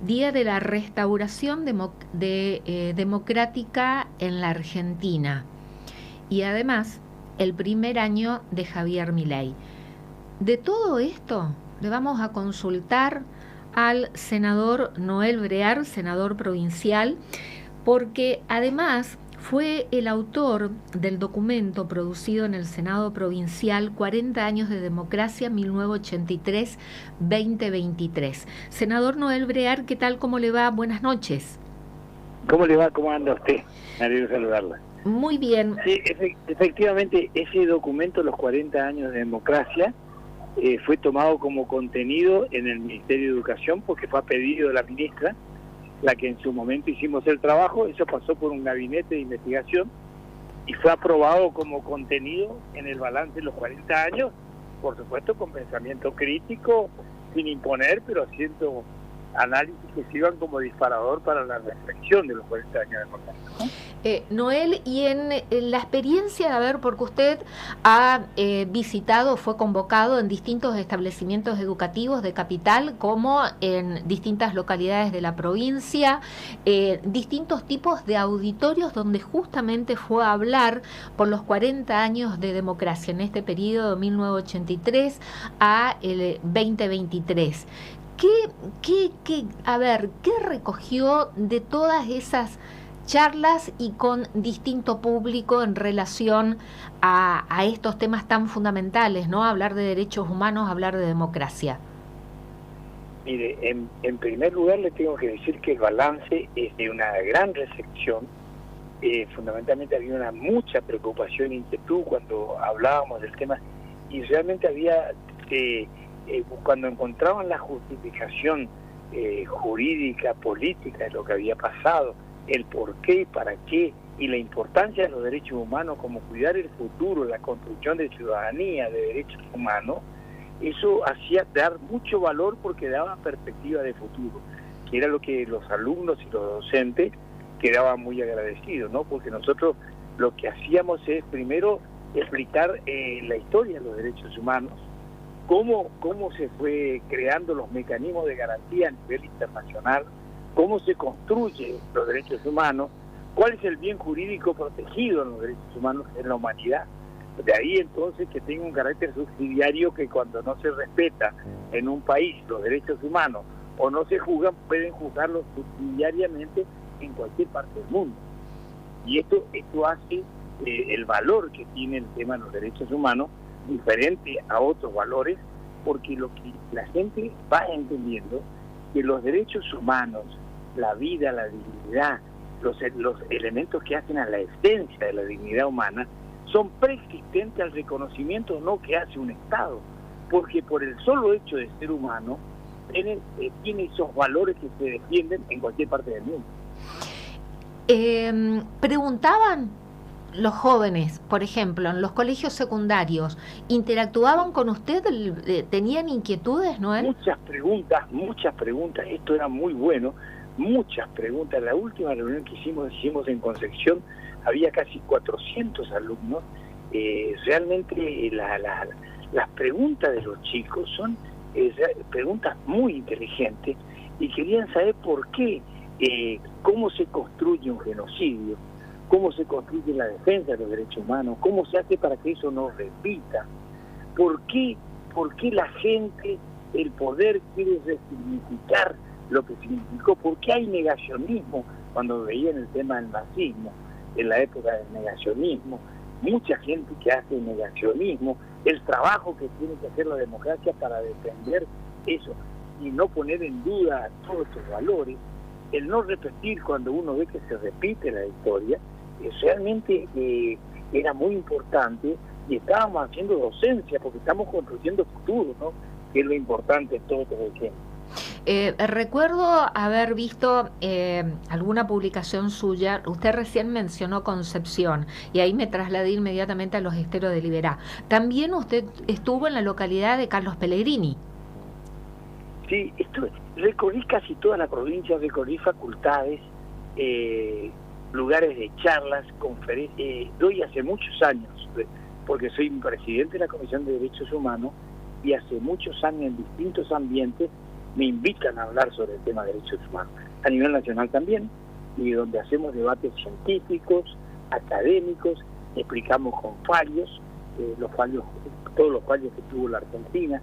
Día de la Restauración Democrática en la Argentina y además el primer año de Javier Milei. De todo esto le vamos a consultar al senador Noel Brear, senador provincial, porque además fue el autor del documento producido en el Senado Provincial 40 años de democracia 1983-2023. Senador Noel Brear, ¿qué tal? ¿Cómo le va? Buenas noches. ¿Cómo le va? ¿Cómo anda usted? Me alegro saludarla. Muy bien. Sí, efectivamente, ese documento, los 40 años de democracia, fue tomado como contenido en el Ministerio de Educación porque fue a pedido de la ministra, la que en su momento hicimos el trabajo. Eso pasó por un gabinete de investigación y fue aprobado como contenido en el balance de los 40 años, por supuesto con pensamiento crítico, sin imponer, pero haciendo análisis que sirvan como disparador para la reflexión de los 40 años de democracia, ¿no? Noel, y en la experiencia de haber, porque usted ha visitado, fue convocado en distintos establecimientos educativos de Capital, como en distintas localidades de la provincia, distintos tipos de auditorios donde justamente fue a hablar por los 40 años de democracia en este periodo de 1983 a el 2023. ¿Qué recogió de todas esas charlas y con distinto público en relación a estos temas tan fundamentales, ¿no? Hablar de derechos humanos, hablar de democracia. Mire, en primer lugar le tengo que decir que el balance es de una gran recepción. Fundamentalmente había mucha preocupación e inquietud cuando hablábamos del tema, y realmente había cuando encontraban la justificación jurídica, política de lo que había pasado, el por qué y para qué, y la importancia de los derechos humanos como cuidar el futuro, la construcción de ciudadanía, de derechos humanos, eso hacía dar mucho valor porque daba perspectiva de futuro, que era lo que los alumnos y los docentes quedaban muy agradecidos, ¿no? Porque nosotros lo que hacíamos es primero explicar la historia de los derechos humanos, cómo se fue creando los mecanismos de garantía a nivel internacional, cómo se construyen los derechos humanos, cuál es el bien jurídico protegido en los derechos humanos en la humanidad. De ahí entonces que tenga un carácter subsidiario, que cuando no se respeta en un país los derechos humanos o no se juzgan, pueden juzgarlos subsidiariamente en cualquier parte del mundo. Y esto hace el valor que tiene el tema de los derechos humanos diferente a otros valores, porque lo que la gente va entendiendo que los derechos humanos, la vida, la dignidad, los elementos que hacen a la esencia de la dignidad humana, son preexistentes al reconocimiento no que hace un Estado, porque por el solo hecho de ser humano tiene esos valores que se defienden en cualquier parte del mundo. Preguntaban los jóvenes, por ejemplo, en los colegios secundarios, ¿interactuaban con usted? ¿Tenían inquietudes, Noel? Muchas preguntas, esto era muy bueno, muchas preguntas. La última reunión que hicimos en Concepción, había casi 400 alumnos. Realmente las preguntas de los chicos son preguntas muy inteligentes y querían saber por qué, cómo se construye un genocidio, cómo se construye la defensa de los derechos humanos, cómo se hace para que eso no repita, por qué la gente, el poder quiere resignificar lo que significó, por qué hay negacionismo cuando veían el tema del nazismo, en la época del negacionismo, mucha gente que hace negacionismo, el trabajo que tiene que hacer la democracia para defender eso y no poner en duda todos estos valores, el no repetir cuando uno ve que se repite la historia, realmente era muy importante, y estábamos haciendo docencia porque estamos construyendo futuro, ¿no? Que es lo importante en todo este ejemplo. Recuerdo haber visto alguna publicación suya. Usted recién mencionó Concepción y ahí me trasladé inmediatamente a los Esteros de Liberá. También usted estuvo en la localidad de Carlos Pellegrini. Sí, recorrí casi toda la provincia, recorrí facultades, lugares de charlas, conferencias. Doy hace muchos años, porque soy presidente de la Comisión de Derechos Humanos, y hace muchos años en distintos ambientes me invitan a hablar sobre el tema de derechos humanos, a nivel nacional también, y donde hacemos debates científicos, académicos, explicamos con fallos, todos los fallos que tuvo la Argentina,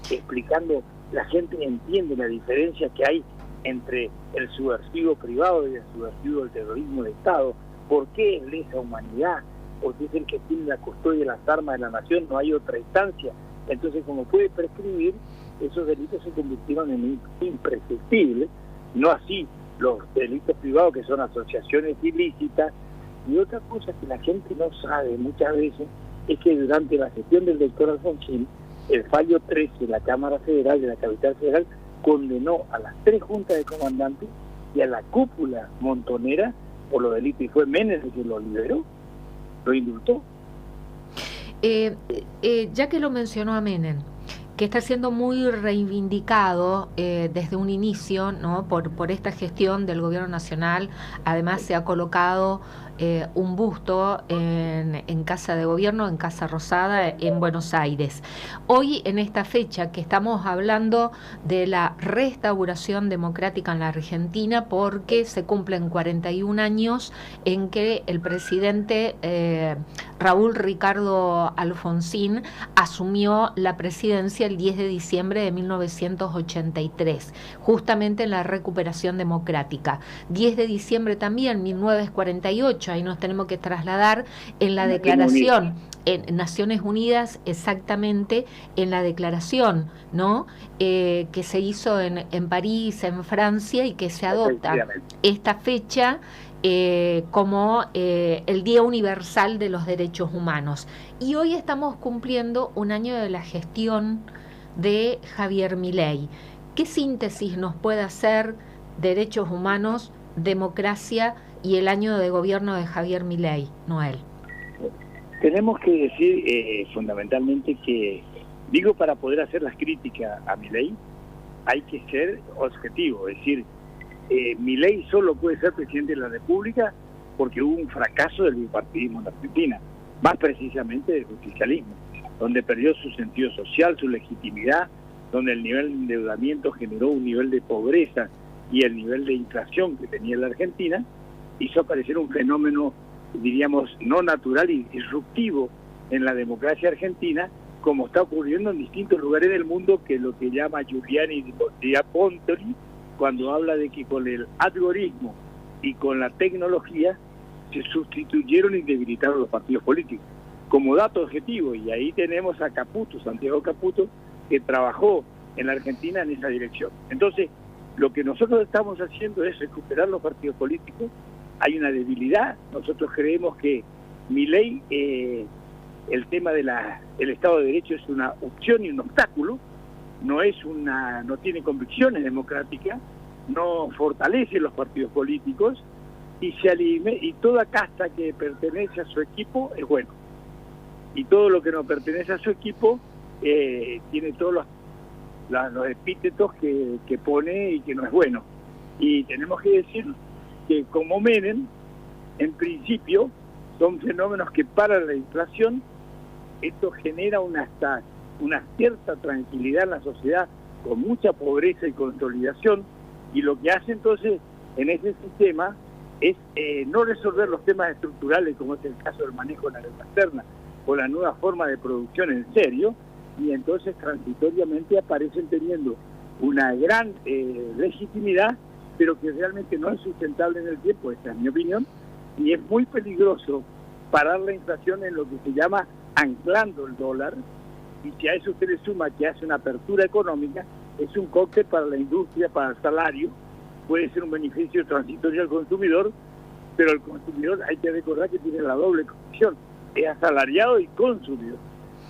explicando, la gente entiende la diferencia que hay entre el subversivo privado y el subversivo del terrorismo de Estado. ¿Por qué es lesa humanidad? Porque es el que tiene la custodia de las armas de la nación, no hay otra instancia. Entonces, como puede prescribir, esos delitos se convirtieron en imprescriptibles, no así los delitos privados, que son asociaciones ilícitas. Y otra cosa que la gente no sabe muchas veces es que durante la gestión del doctor Alfonsín, el fallo 13 de la Cámara Federal, de la Capital Federal, condenó a las 3 juntas de comandantes y a la cúpula montonera por los delitos, y fue Menem el que lo liberó, lo indultó. Ya que lo mencionó a Menem, que está siendo muy reivindicado desde un inicio, ¿no? por esta gestión del gobierno nacional. Además se ha colocado un busto en Casa de Gobierno, en Casa Rosada, en Buenos Aires. Hoy, en esta fecha que estamos hablando de la restauración democrática en la Argentina, porque se cumplen 41 años en que el presidente Raúl Ricardo Alfonsín asumió la presidencia el 10 de diciembre de 1983, justamente en la recuperación democrática. 10 de diciembre también, 1948, ahí nos tenemos que trasladar en la declaración, en Naciones Unidas, exactamente, en la declaración, ¿no? Que se hizo en París, en Francia, y que se adopta esta fecha como el Día Universal de los Derechos Humanos. Y hoy estamos cumpliendo un año de la gestión de Javier Milei. ¿Qué síntesis nos puede hacer derechos humanos, democracia y el año de gobierno de Javier Milei, Noel? Tenemos que decir fundamentalmente que, digo, para poder hacer las críticas a Milei hay que ser objetivo, es decir, Milei solo puede ser presidente de la República porque hubo un fracaso del bipartidismo en la Argentina, más precisamente del justicialismo, donde perdió su sentido social, su legitimidad, donde el nivel de endeudamiento generó un nivel de pobreza y el nivel de inflación que tenía la Argentina, hizo aparecer un fenómeno, diríamos, no natural y disruptivo en la democracia argentina, como está ocurriendo en distintos lugares del mundo, que es lo que llama Giuliani di Pontoli, cuando habla de que con el algoritmo y con la tecnología se sustituyeron y debilitaron los partidos políticos. Como dato objetivo, y ahí tenemos a Caputo, Santiago Caputo, que trabajó en la Argentina en esa dirección. Entonces, lo que nosotros estamos haciendo es recuperar los partidos políticos. Hay una debilidad. Nosotros creemos que Milei, el tema del Estado de Derecho es una opción y un obstáculo, no tiene convicciones democráticas, no fortalece los partidos políticos y toda casta que pertenece a su equipo es bueno. Y todo lo que no pertenece a su equipo tiene todos los epítetos que pone y que no es bueno. Y tenemos que decir que, como Menem, en principio son fenómenos que paran la inflación. Esto genera una cierta tranquilidad en la sociedad, con mucha pobreza y consolidación, y lo que hace entonces en ese sistema es no resolver los temas estructurales, como es el caso del manejo de la deuda externa o la nueva forma de producción en serio, y entonces transitoriamente aparecen teniendo una gran legitimidad, pero que realmente no es sustentable en el tiempo. Esta es mi opinión, y es muy peligroso parar la inflación en lo que se llama anclando el dólar, y si a eso usted le suma que hace una apertura económica, es un cóctel para la industria, para el salario, puede ser un beneficio transitorio al consumidor, pero el consumidor hay que recordar que tiene la doble condición, es asalariado y consumidor,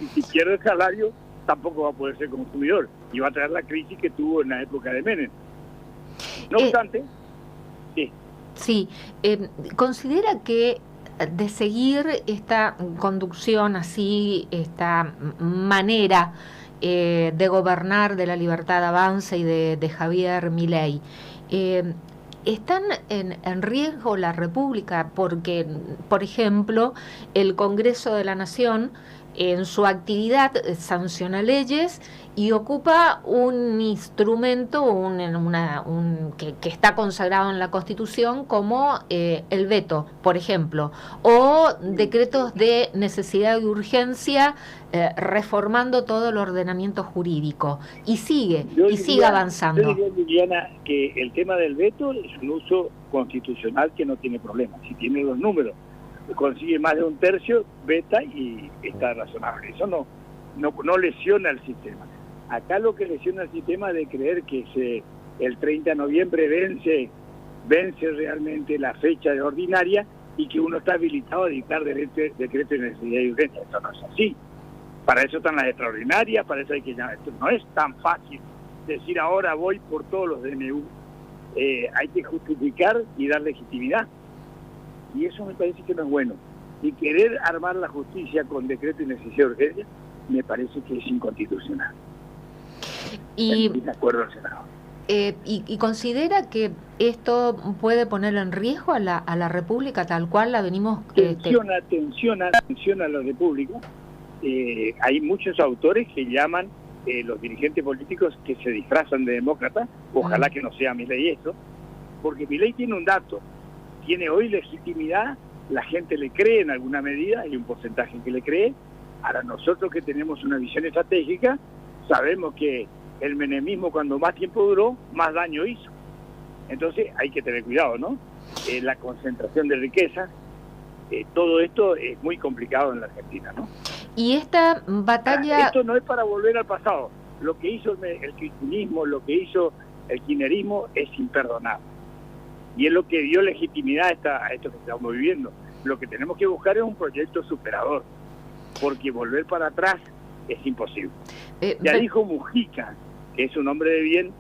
y si pierde el salario tampoco va a poder ser consumidor, y va a traer la crisis que tuvo en la época de Menem. No obstante, sí. Sí, considera que de seguir esta conducción así, esta manera de gobernar de la Libertad Avanza y de Javier Milei, ¿están en riesgo la República? Porque, por ejemplo, el Congreso de la Nación en su actividad sanciona leyes y ocupa un instrumento que está consagrado en la Constitución como el veto, por ejemplo, o decretos de necesidad y urgencia reformando todo el ordenamiento jurídico. Y sigue avanzando. Yo diría, Liliana, que el tema del veto es un uso constitucional que no tiene problema. Si tiene los números, consigue más de un tercio, veta y está razonable. Eso no lesiona el sistema. Acá lo que lesiona el sistema es de creer que el 30 de noviembre vence realmente la fecha de ordinaria y que uno está habilitado a dictar decretos de necesidad y urgencia. Eso no es así. Para eso están las extraordinarias, para eso hay que llamar. Esto no es tan fácil decir ahora voy por todos los DNU. Hay que justificar y dar legitimidad. Y eso me parece que no es bueno. Y querer armar la justicia con decreto de necesidad y urgencia me parece que es inconstitucional. Y de acuerdo al Senado. ¿Y considera que esto puede poner en riesgo a la República tal cual la venimos... Tensiona a la República. Hay muchos autores que llaman los dirigentes políticos que se disfrazan de demócratas. Ojalá que no sea Milei eso, porque Milei tiene un dato, tiene hoy legitimidad, la gente le cree en alguna medida, hay un porcentaje que le cree. Ahora nosotros que tenemos una visión estratégica sabemos que el menemismo cuando más tiempo duró, más daño hizo. Entonces hay que tener cuidado, ¿no? La concentración de riqueza, todo esto es muy complicado en la Argentina, ¿no? Y esta batalla... Esto no es para volver al pasado. Lo que hizo el kirchnerismo, lo que hizo el kirchnerismo es imperdonable. Y es lo que dio legitimidad a esto que estamos viviendo. Lo que tenemos que buscar es un proyecto superador, porque volver para atrás es imposible. Ya dijo Mujica, que es un hombre de bien,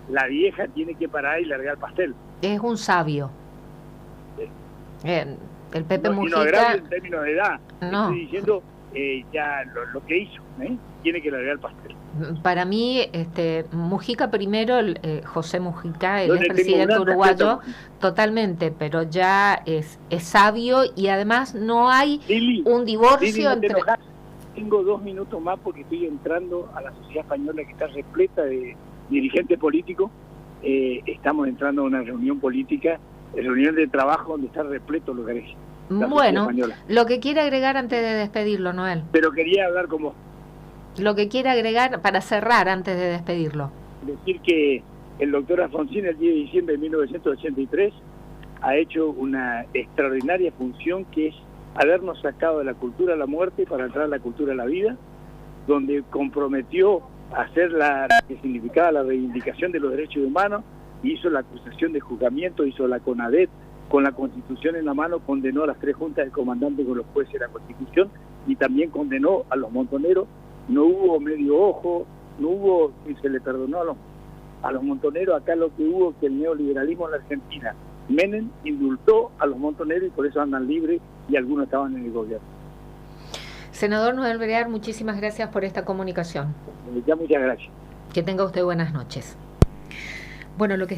la vieja tiene que parar y largar el pastel. Es un sabio. El Pepe Mujica... No agravio en términos de edad. No. Estoy diciendo ya lo que hizo, tiene que largar el pastel. Para mí, Mujica primero, José Mujica, el expresidente uruguayo, totalmente, pero ya es sabio y además no hay un divorcio entre... Tengo 2 minutos más porque estoy entrando a la sociedad española que está repleta de dirigentes políticos. Estamos entrando a una reunión política, reunión de trabajo donde está repleto lugares. Bueno, lo que quiere agregar antes de despedirlo, Noel. Pero quería hablar con vos. Lo que quiere agregar para cerrar antes de despedirlo. Decir que el doctor Alfonsín el 10 de diciembre de 1983 ha hecho una extraordinaria función que es habernos sacado de la cultura de la muerte para entrar a la cultura de la vida, donde comprometió hacer la que significaba la reivindicación de los derechos humanos, hizo la acusación de juzgamiento, hizo la CONADET, con la Constitución en la mano condenó a las 3 juntas de comandantes con los jueces de la Constitución y también condenó a los montoneros. No hubo medio ojo, no hubo, y se le perdonó a los montoneros. Acá lo que hubo que el neoliberalismo en la Argentina, Menem indultó a los montoneros y por eso andan libres y algunos estaban en el gobierno. Senador Noel Brear, muchísimas gracias por esta comunicación. Ya, muchas gracias. Que tenga usted buenas noches. Bueno, lo que